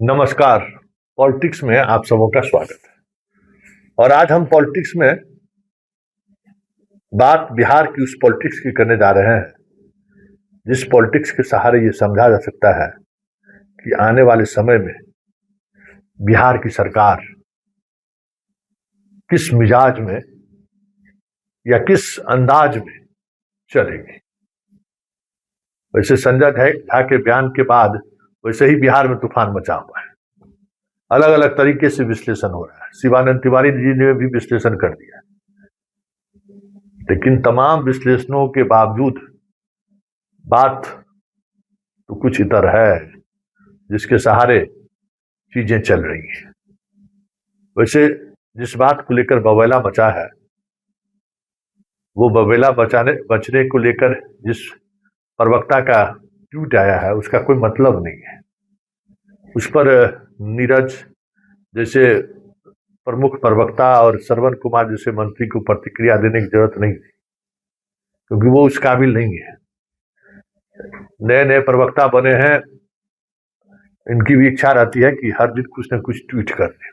नमस्कार। पॉलिटिक्स में आप सबों का स्वागत है। और आज हम पॉलिटिक्स में बात बिहार की उस पॉलिटिक्स की करने जा रहे हैं जिस पॉलिटिक्स के सहारे ये समझा जा सकता है कि आने वाले समय में बिहार की सरकार किस मिजाज में या किस अंदाज में चलेगी। वैसे संजय झा के बयान के बाद वैसे ही बिहार में तूफान मचा हुआ है। अलग अलग तरीके से विश्लेषण हो रहा है। शिवानंद तिवारी जी ने भी विश्लेषण कर दिया, लेकिन तमाम विश्लेषणों के बावजूद बात तो कुछ इतर है जिसके सहारे चीजें चल रही हैं। वैसे जिस बात को लेकर बवेला मचा है, वो बवेला बचने को लेकर जिस प्रवक्ता का ट्वीट आया है उसका कोई मतलब नहीं है। उस पर नीरज जैसे प्रमुख प्रवक्ता और श्रवण कुमार जैसे मंत्री को प्रतिक्रिया देने की जरूरत नहीं थी, क्योंकि वो उस काबिल नहीं है। नए नए प्रवक्ता बने हैं, इनकी भी इच्छा रहती है कि हर दिन कुछ न कुछ ट्वीट कर दें,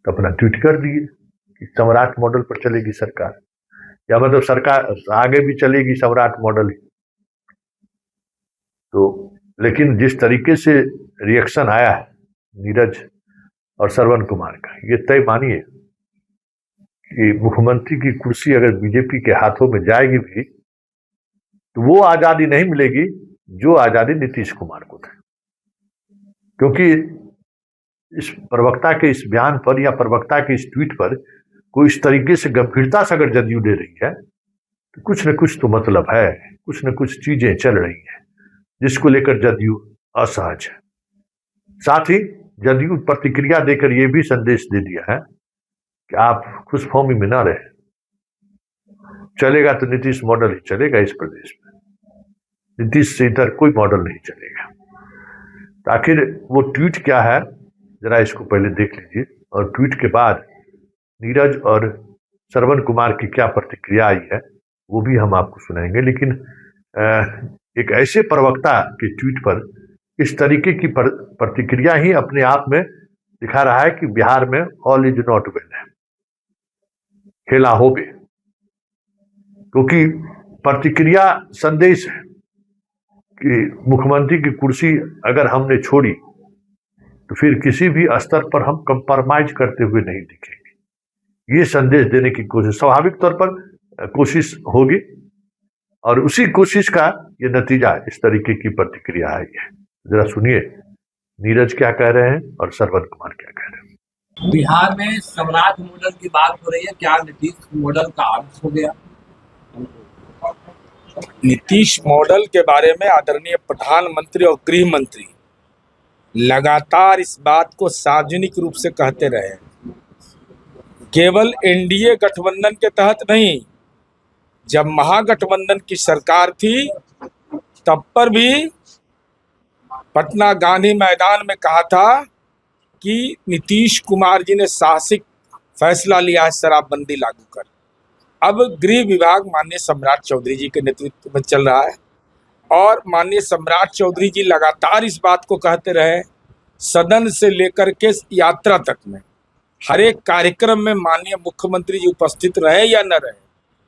तो अपना ट्वीट कर दिए कि सम्राट मॉडल पर चलेगी सरकार, या मतलब सरकार आगे भी चलेगी सम्राट मॉडल ही। तो लेकिन जिस तरीके से रिएक्शन आया है नीरज और श्रवण कुमार का, ये तय मानिए कि मुख्यमंत्री की कुर्सी अगर बीजेपी के हाथों में जाएगी भी तो वो आजादी नहीं मिलेगी जो आजादी नीतीश कुमार को थी। क्योंकि इस प्रवक्ता के इस बयान पर या प्रवक्ता के इस ट्वीट पर कोई इस तरीके से गंभीरता से अगर जदयू ले रही है तो कुछ न कुछ तो मतलब है, कुछ न कुछ चीजें चल रही हैं जिसको लेकर जदयू असहज है। साथ ही जदयू प्रतिक्रिया देकर यह भी संदेश दे दिया है कि आप खुशफहमी में ना रहे, चलेगा तो नीतीश मॉडल ही चलेगा इस प्रदेश में, नीतीश से इधर कोई मॉडल नहीं चलेगा। तो आखिर वो ट्वीट क्या है, जरा इसको पहले देख लीजिए, और ट्वीट के बाद नीरज और श्रवण कुमार की क्या प्रतिक्रिया आई है वो भी हम आपको सुनाएंगे। लेकिन एक ऐसे प्रवक्ता के ट्वीट पर इस तरीके की प्रतिक्रिया ही अपने आप में दिखा रहा है कि बिहार में ऑल इज नॉट वेल है, खेला हो गए। क्योंकि प्रतिक्रिया संदेश है कि मुख्यमंत्री की कुर्सी अगर हमने छोड़ी तो फिर किसी भी स्तर पर हम कंप्रोमाइज करते हुए नहीं दिखेंगे। ये संदेश देने की कोशिश स्वाभाविक तौर पर कोशिश होगी, और उसी कोशिश का ये नतीजा इस तरीके की प्रतिक्रिया आई है। जरा सुनिए नीरज क्या कह रहे हैं और श्रवण कुमार क्या कह रहे हैं। बिहार में सम्राट मॉडल की बात हो रही है, क्या नीतीश मॉडल का आंश हो गया? नीतीश मॉडल के बारे में आदरणीय प्रधानमंत्री और गृह मंत्री लगातार इस बात को सार्वजनिक रूप से कहते रहे। केवल एनडीए गठबंधन के तहत नहीं, जब महागठबंधन की सरकार थी तब पर भी पटना गांधी मैदान में कहा था कि नीतीश कुमार जी ने साहसिक फैसला लिया है शराबबंदी लागू कर। अब गृह विभाग माननीय सम्राट चौधरी जी के नेतृत्व में चल रहा है, और माननीय सम्राट चौधरी जी लगातार इस बात को कहते रहे, सदन से लेकर के यात्रा तक में हर एक कार्यक्रम में माननीय मुख्यमंत्री जी उपस्थित रहे या न रहे,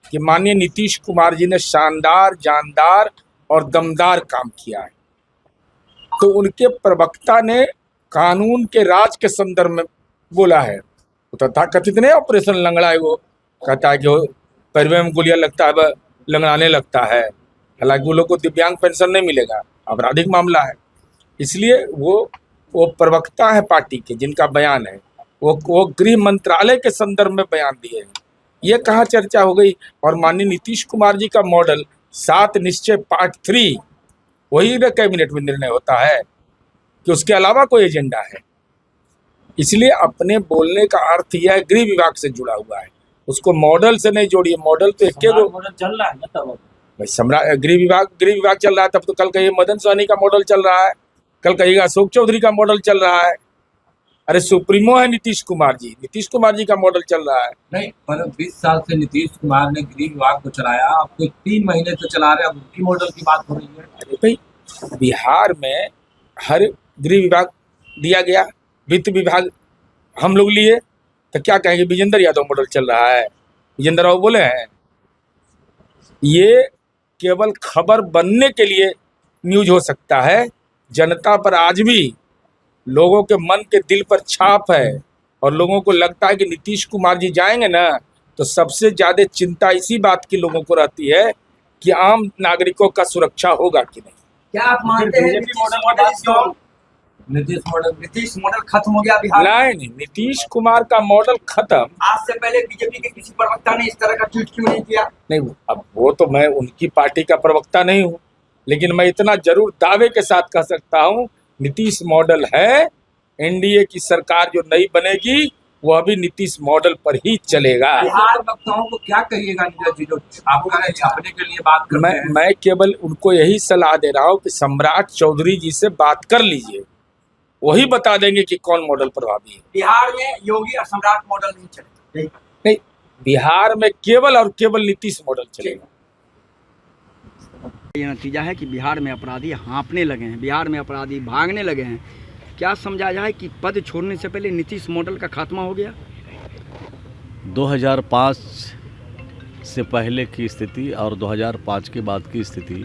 कि माननीय नीतीश कुमार जी ने शानदार, जानदार और दमदार काम किया है। तो उनके प्रवक्ता ने कानून के राज के संदर्भ में बोला है। तो तथाकथित नहीं ऑपरेशन लंगड़ा है, वो कहता है कि पैरवे में गोलियां लगता है वह लंगड़ाने लगता है। हालांकि वो लोग को दिव्यांग पेंशन नहीं मिलेगा, आपराधिक मामला है। इसलिए वो प्रवक्ता है पार्टी के, जिनका बयान है वो गृह मंत्रालय के संदर्भ में बयान दिए हैं। ये कहाँ चर्चा हो गई। और माननीय नीतीश कुमार जी का मॉडल 7 निश्चय पार्ट 3 वही न कैबिनेट में निर्णय होता है कि उसके अलावा कोई एजेंडा है। इसलिए अपने बोलने का अर्थ यह है गृह विभाग से जुड़ा हुआ है, उसको मॉडल से नहीं जोड़िए। मॉडल तो एक मॉडल चल रहा है ना, तब भाई सम्राट गृह विभाग चल रहा है, तब तो कल कहिए मदन सहनी का मॉडल चल रहा है, कल कहिएगा अशोक चौधरी का मॉडल चल रहा है। अरे सुप्रीमो है नीतीश कुमार जी का मॉडल चल रहा है। नहीं, पर 20 साल से नीतीश कुमार ने गृह विभाग को चलाया, अब कोई 3 महीने से चला रहे, अब उनकी मॉडल की बात हो रही है। अरे भाई, बिहार में हर गृह विभाग दिया गया, वित्त विभाग हम लोग लिए, तो क्या कहेंगे विजेंद्र यादव मॉडल चल रहा है, विजेंद्र राव बोले हैं। ये केवल खबर बनने के लिए न्यूज हो सकता है, जनता पर आज भी लोगों के मन के दिल पर छाप है और लोगों को लगता है कि नीतीश कुमार जी जाएंगे ना तो सबसे ज्यादा चिंता इसी बात की लोगों को रहती है कि आम नागरिकों का सुरक्षा होगा कि नहीं। क्या आप मानते हैं नीतीश मॉडल खत्म हो गया बिहार में? नहीं, नीतीश कुमार का मॉडल खत्म। आज से पहले बीजेपी के किसी प्रवक्ता ने इस तरह का ट्वीट क्यों नहीं किया? नहीं, अब वो तो मैं उनकी पार्टी का प्रवक्ता नहीं हूँ, लेकिन मैं इतना जरूर दावे के साथ कह सकता हूँ, नीतीश मॉडल है। एनडीए की सरकार जो नई बनेगी वो अभी नीतीश मॉडल पर ही चलेगा। बिहार वक्ताओं को क्या कहिएगा नीरज जी जो आपका छापने के लिए बात कर रहे हैं? मैं केवल उनको यही सलाह दे रहा हूँ कि सम्राट चौधरी जी से बात कर लीजिए, वही बता देंगे कि कौन मॉडल प्रभावी है। बिहार में योगी और सम्राट मॉडल नहीं चलेगा। नहीं, बिहार में केवल और केवल नीतीश मॉडल चलेगा। ये नतीजा है कि बिहार में अपराधी हाँफने लगे हैं, बिहार में अपराधी भागने लगे हैं। क्या समझा जाए कि पद छोड़ने से पहले नीतीश मॉडल का खात्मा हो गया? 2005 से पहले की स्थिति और 2005 के बाद की स्थिति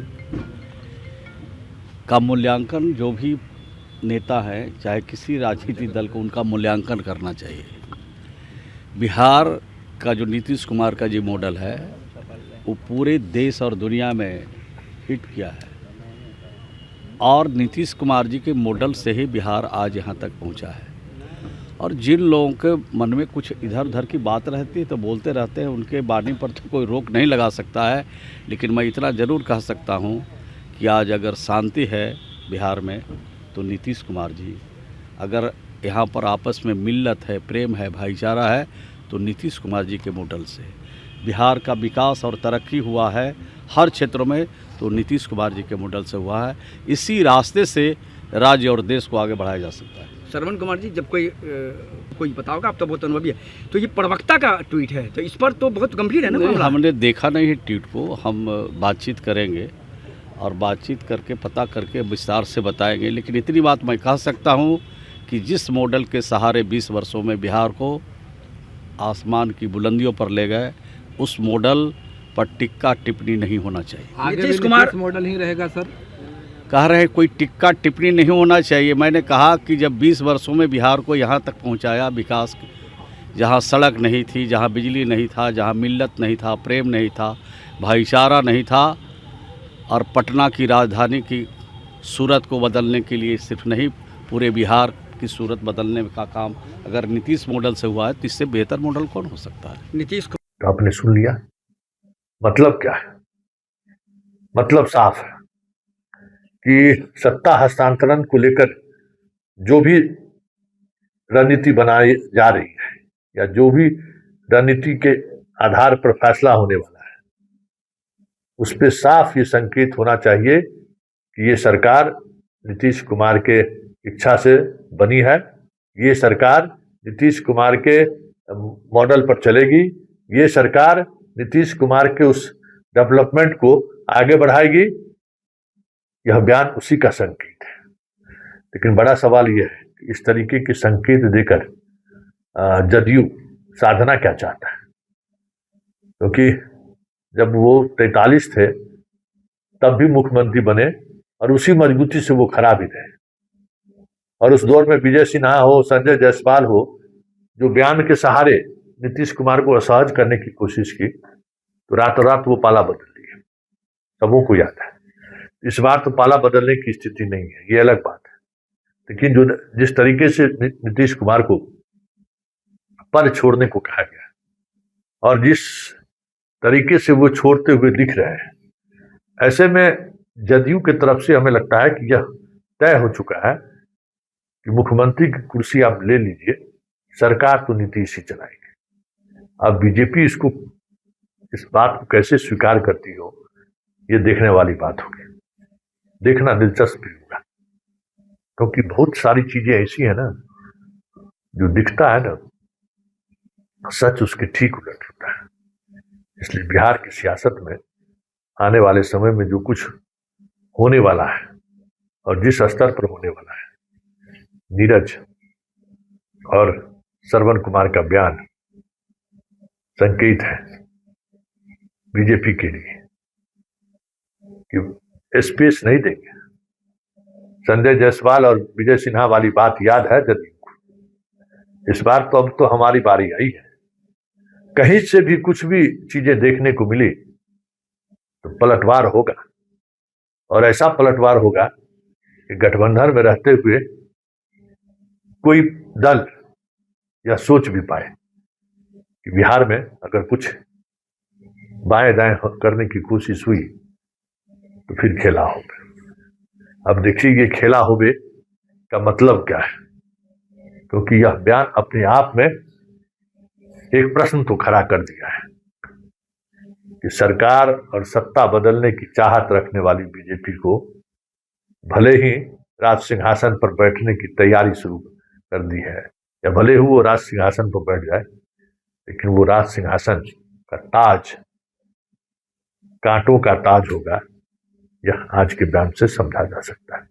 का मूल्यांकन जो भी नेता है, चाहे किसी राजनीतिक दल को, उनका मूल्यांकन करना चाहिए। बिहार का जो नीतीश कुमार का जो मॉडल है वो पूरे देश और दुनिया में हिट किया है और नीतीश कुमार जी के मॉडल से ही बिहार आज यहाँ तक पहुँचा है। और जिन लोगों के मन में कुछ इधर उधर की बात रहती है तो बोलते रहते हैं, उनके वाणी पर तो कोई रोक नहीं लगा सकता है। लेकिन मैं इतना ज़रूर कह सकता हूँ कि आज अगर शांति है बिहार में तो नीतीश कुमार जी, अगर यहाँ पर आपस में मिल्लत है, प्रेम है, भाईचारा है, तो नीतीश कुमार जी के मॉडल से बिहार का विकास और तरक्की हुआ है हर क्षेत्रों में, तो नीतीश कुमार जी के मॉडल से हुआ है। इसी रास्ते से राज्य और देश को आगे बढ़ाया जा सकता है। श्रवण कुमार जी, जब कोई बताओगा, आप तो बहुत अनुभवी है, तो ये प्रवक्ता का ट्वीट है, तो इस पर तो बहुत गंभीर है ना मामला? हमने देखा नहीं है ट्वीट को, हम बातचीत करेंगे और बातचीत करके पता करके विस्तार से बताएंगे। लेकिन इतनी बात मैं कह सकता हूँ कि जिस मॉडल के सहारे 20 वर्षों में बिहार को आसमान की बुलंदियों पर ले गए, उस मॉडल पर टिक्का टिप्पणी नहीं होना चाहिए। नीतीश कुमार मॉडल ही रहेगा सर? कह रहे हैं कोई टिक्का टिप्पणी नहीं होना चाहिए। मैंने कहा कि जब 20 वर्षों में बिहार को यहाँ तक पहुँचाया, विकास, जहाँ सड़क नहीं थी, जहाँ बिजली नहीं था, जहाँ मिल्लत नहीं था, प्रेम नहीं था, भाईचारा नहीं था, और पटना की राजधानी की सूरत को बदलने के लिए सिर्फ नहीं, पूरे बिहार की सूरत बदलने का काम अगर नीतीश मॉडल से हुआ है तो इससे बेहतर मॉडल कौन हो सकता है? नीतीश को तो आपने सुन लिया, मतलब क्या है? मतलब साफ है कि सत्ता हस्तांतरण को लेकर जो भी रणनीति बनाई जा रही है या जो भी रणनीति के आधार पर फैसला होने वाला है, उस पर साफ ये संकेत होना चाहिए कि ये सरकार नीतीश कुमार के इच्छा से बनी है, ये सरकार नीतीश कुमार के मॉडल पर चलेगी, ये सरकार नीतीश कुमार के उस डेवलपमेंट को आगे बढ़ाएगी। यह बयान उसी का संकेत है। लेकिन बड़ा सवाल यह है कि इस तरीके के संकेत देकर जदयू साधना क्या चाहता है, क्योंकि जब वो 43 थे तब भी मुख्यमंत्री बने और उसी मजबूती से वो खड़ा भी रहे। और उस दौर में विजय सिन्हा हो, संजय जायसवाल हो, जो बयान के सहारे नीतीश कुमार को असहज करने की कोशिश की, तो रातों रात वो पाला बदल दिए। सबों को याद है। इस बार तो पाला बदलने की स्थिति नहीं है, ये अलग बात है। लेकिन जो जिस तरीके से नीतीश कुमार को पद छोड़ने को कहा गया और जिस तरीके से वो छोड़ते हुए दिख रहे हैं, ऐसे में जदयू की तरफ से हमें लगता है कि यह तय हो चुका है कि मुख्यमंत्री की कुर्सी आप ले लीजिए, सरकार तो नीतीश ही चलाएगी। अब बीजेपी इस बात को कैसे स्वीकार करती हो, ये देखने वाली बात होगी, देखना दिलचस्प भी होगा, क्योंकि बहुत सारी चीजें ऐसी है ना जो दिखता है ना, सच उसके ठीक उलट होता है। इसलिए बिहार की सियासत में आने वाले समय में जो कुछ होने वाला है और जिस स्तर पर होने वाला है, नीरज और श्रवण कुमार का बयान संकेत है बीजेपी के लिए कि स्पेस नहीं देंगे। संजय जायसवाल और विजय सिन्हा वाली बात याद है जदयू को। इस बार तो अब तो हमारी बारी आई है। कहीं से भी कुछ भी चीजें देखने को मिली तो पलटवार होगा, और ऐसा पलटवार होगा कि गठबंधन में रहते हुए कोई दल या सोच भी पाए कि बिहार में अगर कुछ बाएं दाएं करने की कोशिश हुई तो फिर खेला होबे। अब देखिए ये खेला होबे का मतलब क्या है, क्योंकि यह बयान अपने आप में एक प्रश्न तो खड़ा कर दिया है कि सरकार और सत्ता बदलने की चाहत रखने वाली बीजेपी को भले ही राज सिंहासन पर बैठने की तैयारी शुरू कर दी है, या भले ही वो राज सिंहासन पर बैठ जाए, लेकिन वो राज सिंहासन का ताज कांटों का ताज होगा, यह आज के बयान से समझा जा सकता है।